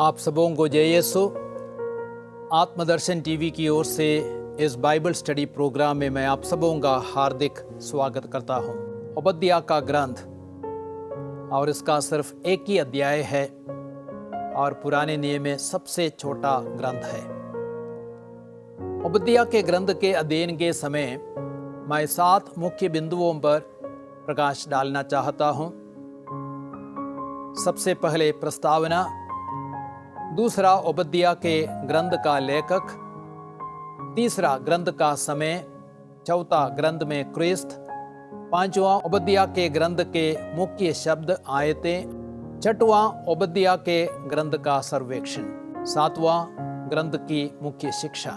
आप सबों को जय यीशु। आत्मदर्शन टीवी की ओर से इस बाइबल स्टडी प्रोग्राम में मैं आप सबों का हार्दिक स्वागत करता हूं। ओबद्याह का ग्रंथ और इसका सिर्फ एक ही अध्याय है और पुराने नियम में सबसे छोटा ग्रंथ है। ओबद्याह के ग्रंथ के अध्ययन के समय मैं 7 मुख्य बिंदुओं पर प्रकाश डालना चाहता हूं। सबसे पहले प्रस्तावना, दूसरा ओबद्याह के ग्रंथ का लेखक, तीसरा ग्रंथ का समय, चौथा ग्रंथ में क्रिस्त, पांचवां ओबद्याह के ग्रंथ के मुख्य शब्द आयतें, छठवां ओबद्याह के ग्रंथ का सर्वेक्षण, सातवां ग्रंथ की मुख्य शिक्षा।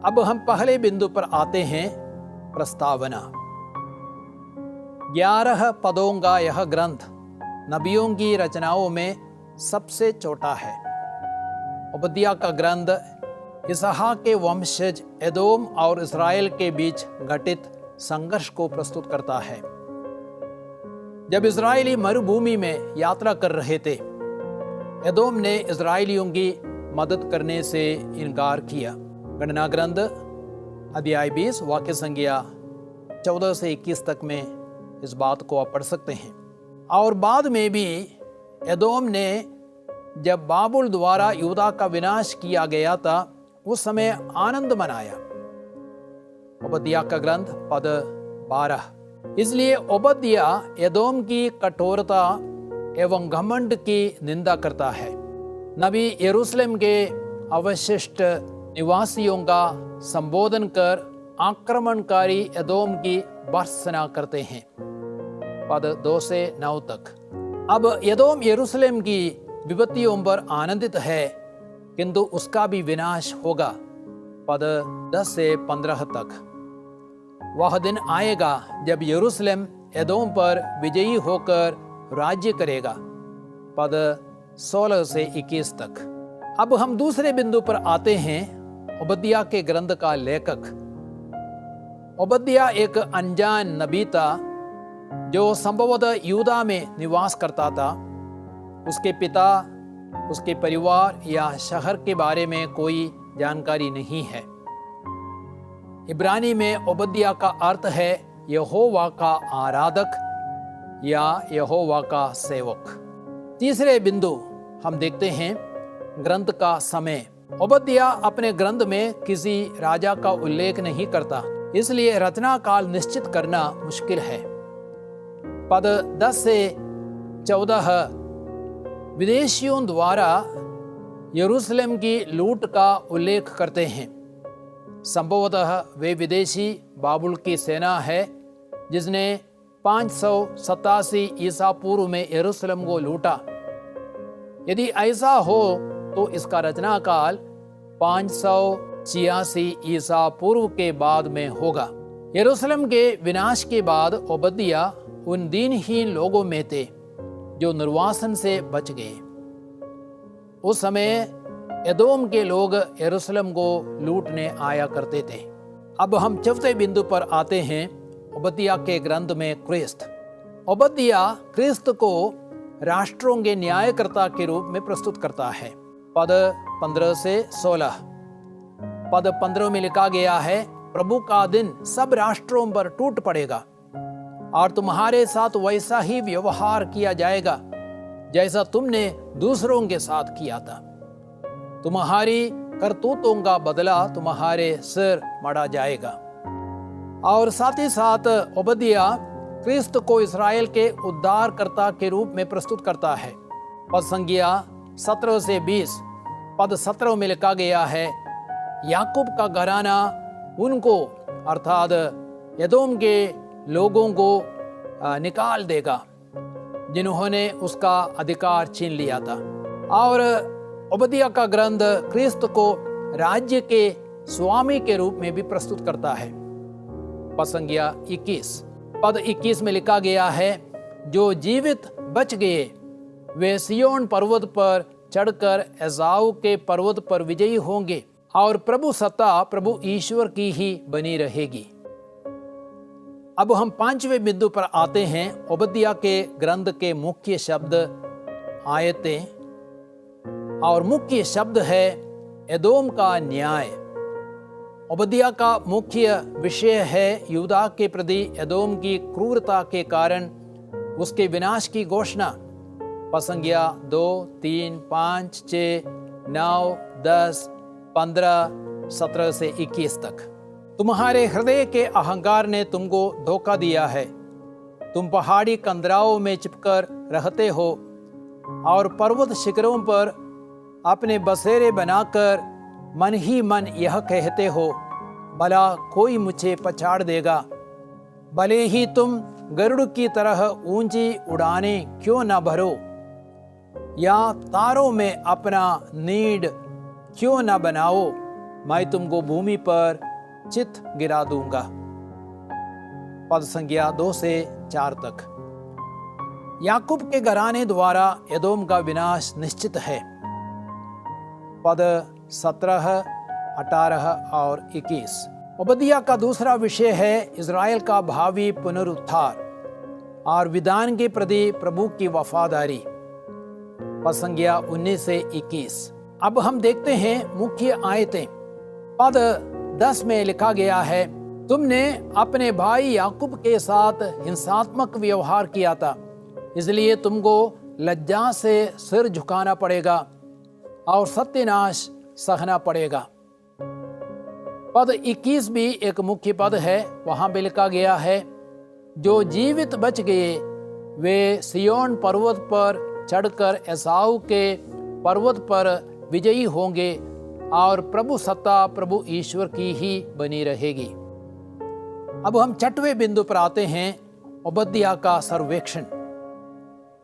अब हम पहले बिंदु पर आते हैं, प्रस्तावना। 11 पदों का यह ग्रंथ नबियों की रचनाओं में सबसे छोटा है। ओबद्याह का ग्रंथ इसहाक के वंशज एदोम और इस्राएल के बीच घटित संघर्ष को प्रस्तुत करता है। जब इस्राएली मरुभूमि में यात्रा कर रहे थे, एदोम ने इस्राएलियों की मदद करने से इनकार किया। गणना ग्रंथ अध्याय 20 वाक्य संख्या 14 से 21 तक में इस बात को आप पढ़ सकते हैं। और बाद में भी एदोम ने जब बाबुल द्वारा यहूदा का विनाश किया गया था, उस समय आनंद मनाया। ओबद्याह का ग्रंथ पद 12। इसलिए ओबद्याह एदोम की कठोरता एवं घमंड की निंदा करता है। नबी यरूशलेम के अवशिष्ट निवासियों का संबोधन कर आक्रमणकारी एदोम की भर्त्सना करते हैं। पद 2 से 9 तक। अब एदोम यरूशलेम की विपत्तियों पर आनंदित है, किंतु उसका भी विनाश होगा। पद 10 से 15 तक। वह दिन आएगा जब यरूशलेम एदोम पर विजयी होकर राज्य करेगा। पद 16 से 21 तक। अब हम दूसरे बिंदु पर आते हैं, ओबद्याह के ग्रंथ का लेखक। ओबद्याह एक अनजान नबी था जो संभवतः यहूदा में निवास करता था। उसके पिता, उसके परिवार या शहर के बारे में कोई जानकारी नहीं है। इब्रानी में ओबद्याह का अर्थ है यहोवा का आराधक या यहोवा का सेवक। तीसरे बिंदु हम देखते हैं, ग्रंथ का समय। ओबद्याह अपने ग्रंथ में किसी राजा का उल्लेख नहीं करता, इसलिए रचना काल निश्चित करना मुश्किल है। पद 10 से 14 विदेशियों द्वारा यरूशलेम की लूट का उल्लेख करते हैं। संभवतः वे विदेशी बाबुल की सेना है जिसने 587 ईसा पूर्व में यरूशलेम को लूटा। यदि ऐसा हो तो इसका रचना काल 586 ईसा पूर्व के बाद में होगा। यरूशलेम के विनाश के बाद ओबद्याह उन दीनहीन लोगों में थे जो निर्वासन से बच गए। उस समय एदोम के लोग यरूशलेम को लूटने आया करते थे। अब हम चौथे बिंदु पर आते हैं, ओबद्याह के ग्रंथ में क्रिस्त। ओबद्याह क्रिस्त को राष्ट्रों के न्यायकर्ता के रूप में प्रस्तुत करता है। पद 15 से 16। पद 15 में लिखा गया है, प्रभु का दिन सब राष्ट्रों पर टूट पड़ेगा और तुम्हारे साथ वैसा ही व्यवहार किया जाएगा जैसा तुमने दूसरों के साथ किया था। तुम्हारी करतूतों का बदला तुम्हारे सिर मढ़ा जाएगा। और साथ ही साथ ओबद्याह क्रिस्त को इस्राएल के उद्धारकर्ता के रूप में प्रस्तुत करता है। पद संख्या 17 से 20। पद 17 में लिखा गया है, याकूब का घराना उनको अर्थात एदोम के लोगों को निकाल देगा जिन्होंने उसका अधिकार छीन लिया था। और ओबद्याह का ग्रंथ क्रिस्त को राज्य के स्वामी के रूप में भी प्रस्तुत करता है। पद संख्या 21। पद 21 में लिखा गया है, जो जीवित बच गए वे सिय्योन पर्वत पर चढ़कर एसाव के पर्वत पर विजयी होंगे और प्रभु सत्ता प्रभु ईश्वर की ही बनी रहेगी। अब हम 5वें बिंदु पर आते हैं, ओबद्याह के ग्रंथ के मुख्य शब्द आयतें और मुख्य शब्द है एदोम का न्याय। ओबद्याह का मुख्य विषय है यूदा के प्रति एदोम की क्रूरता के कारण उसके विनाश की घोषणा। पसंगिया 2, 3, 5, 6, 9, 10, 15, 17 से 21 तक। तुम्हारे हृदय के अहंकार ने तुमको धोखा दिया है। तुम पहाड़ी कंदराओं में चिपकर रहते हो और पर्वत शिखरों पर अपने बसेरे बनाकर मन ही मन यह कहते हो, भला कोई मुझे पछाड़ देगा। भले ही तुम गरुड़ की तरह ऊंची उड़ाने क्यों न भरो, या तारों में अपना नीड क्यों न बनाओ, मैं तुमको भूमि पर चित गिरा दूंगा। पद संज्ञा 2 से 4 तक। याकूब के घराने द्वारा एदोम का विनाश निश्चित है। पद 17, 18 और 21। ओबद्याह का दूसरा विषय है इज़राइल का भावी पुनरुद्धार और विधान के प्रति प्रभु की वफादारी। पद संज्ञा 19 से 21। अब हम देखते हैं मुख्य आयतें। पद 10 में लिखा गया है, तुमने अपने भाई याकूब के साथ हिंसात्मक व्यवहार किया था, इसलिए तुमको लज्जा से सिर झुकाना पड़ेगा और सत्यानाश सहना पड़ेगा। पद 21 भी एक मुख्य पद है। वहां भी लिखा गया है, जो जीवित बच गए वे सिय्योन पर्वत पर चढ़कर एसाऊ के पर्वत पर विजयी होंगे और प्रभु सत्ता प्रभु ईश्वर की ही बनी रहेगी। अब हम 6वें बिंदु पर आते हैं, ओबद्याह का सर्वेक्षण।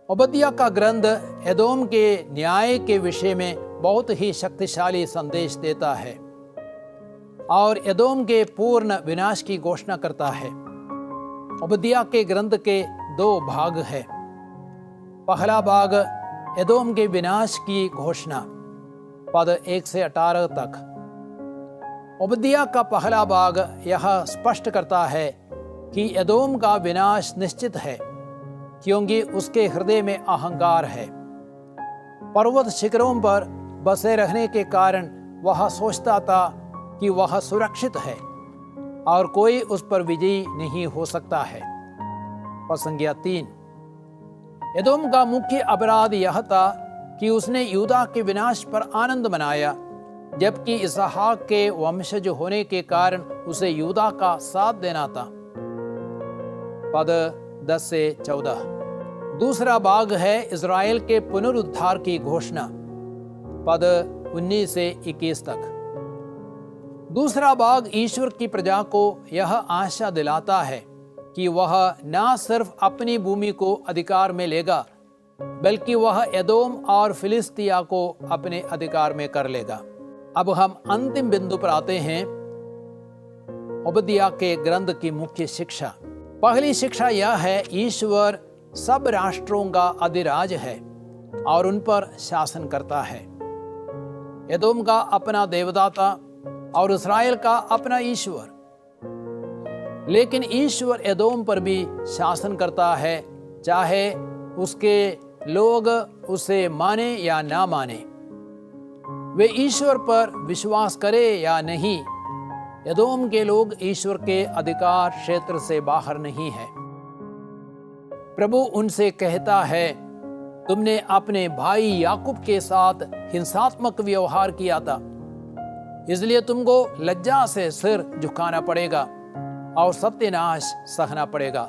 ओबद्याह का ग्रंथ एदोम के न्याय के विषय में बहुत ही शक्तिशाली संदेश देता है और एदोम के पूर्ण विनाश की घोषणा करता है। ओबद्याह के ग्रंथ के 2 भाग है। पहला भाग एदोम के विनाश की घोषणा, पद 1 से 18 तक। ओबद्याह का पहला भाग यह स्पष्ट करता है कि एदोम का विनाश निश्चित है, क्योंकि उसके हृदय में अहंकार है। पर्वत शिखरों पर बसे रहने के कारण वह सोचता था कि वह सुरक्षित है और कोई उस पर विजयी नहीं हो सकता है। पद संज्ञा 3। एदोम का मुख्य अपराध यह था कि उसने यूदा के विनाश पर आनंद मनाया, जबकि इसहाक के वंशज होने के कारण उसे यूदा का साथ देना था। पद 10 से 14। दूसरा भाग है इज़राइल के पुनरुद्धार की घोषणा, पद 19 से 21 तक। दूसरा भाग ईश्वर की प्रजा को यह आशा दिलाता है कि वह न सिर्फ अपनी भूमि को अधिकार में लेगा, बल्कि वह एदोम और फिलिस्तिया को अपने अधिकार में कर लेगा। अब हम अंतिम बिंदु पर आते हैं, ओबद्याह के ग्रंथ की मुख्य शिक्षा। पहली शिक्षा यह है, ईश्वर सब राष्ट्रों का अधिराज है और उन पर शासन करता है। एदोम का अपना देवदाता और इस्राएल का अपना ईश्वर, लेकिन ईश्वर एदोम पर भी शासन करता है, चाहे उसके लोग उसे माने या ना माने, वे ईश्वर पर विश्वास करे या नहीं। एदोम के लोग ईश्वर के अधिकार क्षेत्र से बाहर नहीं है। प्रभु उनसे कहता है, तुमने अपने भाई याकूब के साथ हिंसात्मक व्यवहार किया था, इसलिए तुमको लज्जा से सिर झुकाना पड़ेगा और सत्यानाश सहना पड़ेगा।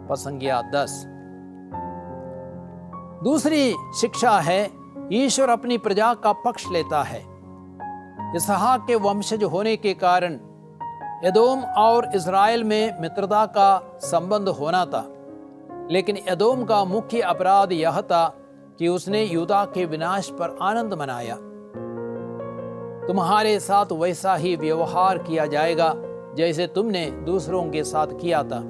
पद संज्ञा 10। दूसरी शिक्षा है, ईश्वर अपनी प्रजा का पक्ष लेता है। इसहाक के वंशज होने के कारण एदोम और इज़राइल में मित्रता का संबंध होना था, लेकिन एदोम का मुख्य अपराध यह था कि उसने यूदा के विनाश पर आनंद मनाया। तुम्हारे साथ वैसा ही व्यवहार किया जाएगा जैसे तुमने दूसरों के साथ किया था।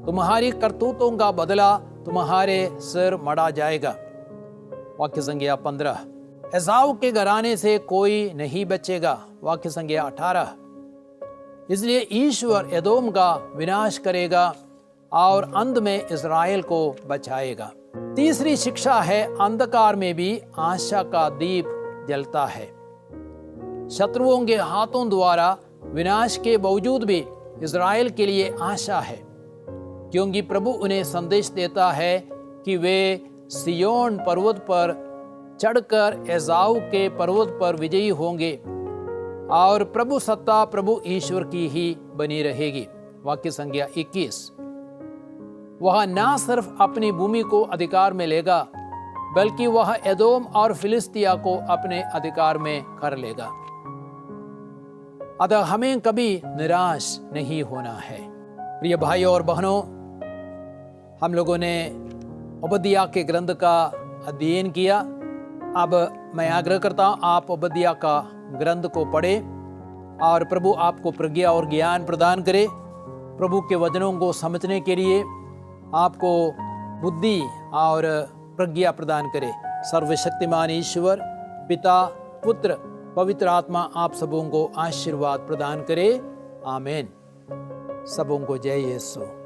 तुम्हारी करतूतों का बदला तुम्हारे सिर मढ़ा जाएगा। वाक्य संज्ञा 15। एसाव के घराने से कोई नहीं बचेगा। वाक्य संज्ञा 18। इसलिए ईश्वर एदोम का विनाश करेगा और अंत में इज़राइल को बचाएगा। तीसरी शिक्षा है, अंधकार में भी आशा का दीप जलता है। शत्रुओं के हाथों द्वारा विनाश के बावजूद भी इज़राइल के लिए आशा है, क्योंकि प्रभु उन्हें संदेश देता है कि वे सियोन पर्वत पर चढ़कर एसाव के पर्वत पर विजयी होंगे और प्रभु सत्ता प्रभु ईश्वर की ही बनी रहेगी। वाक्य संख्या 21। वह ना सिर्फ अपनी भूमि को अधिकार में लेगा, बल्कि वह एदोम और फिलिस्तिया को अपने अधिकार में कर लेगा। अतः हमें कभी निराश नहीं होना है। प्रिय भाइयों और बहनों, हम लोगों ने ओबद्याह के ग्रंथ का अध्ययन किया। अब मैं आग्रह करता हूँ आप ओबद्याह का ग्रंथ को पढ़ें और प्रभु आपको प्रज्ञा और ज्ञान प्रदान करे। प्रभु के वचनों को समझने के लिए आपको बुद्धि और प्रज्ञा प्रदान करे। सर्वशक्तिमान ईश्वर पिता पुत्र पवित्र आत्मा आप सबों को आशीर्वाद प्रदान करे। आमीन। सबों को जय यीशु।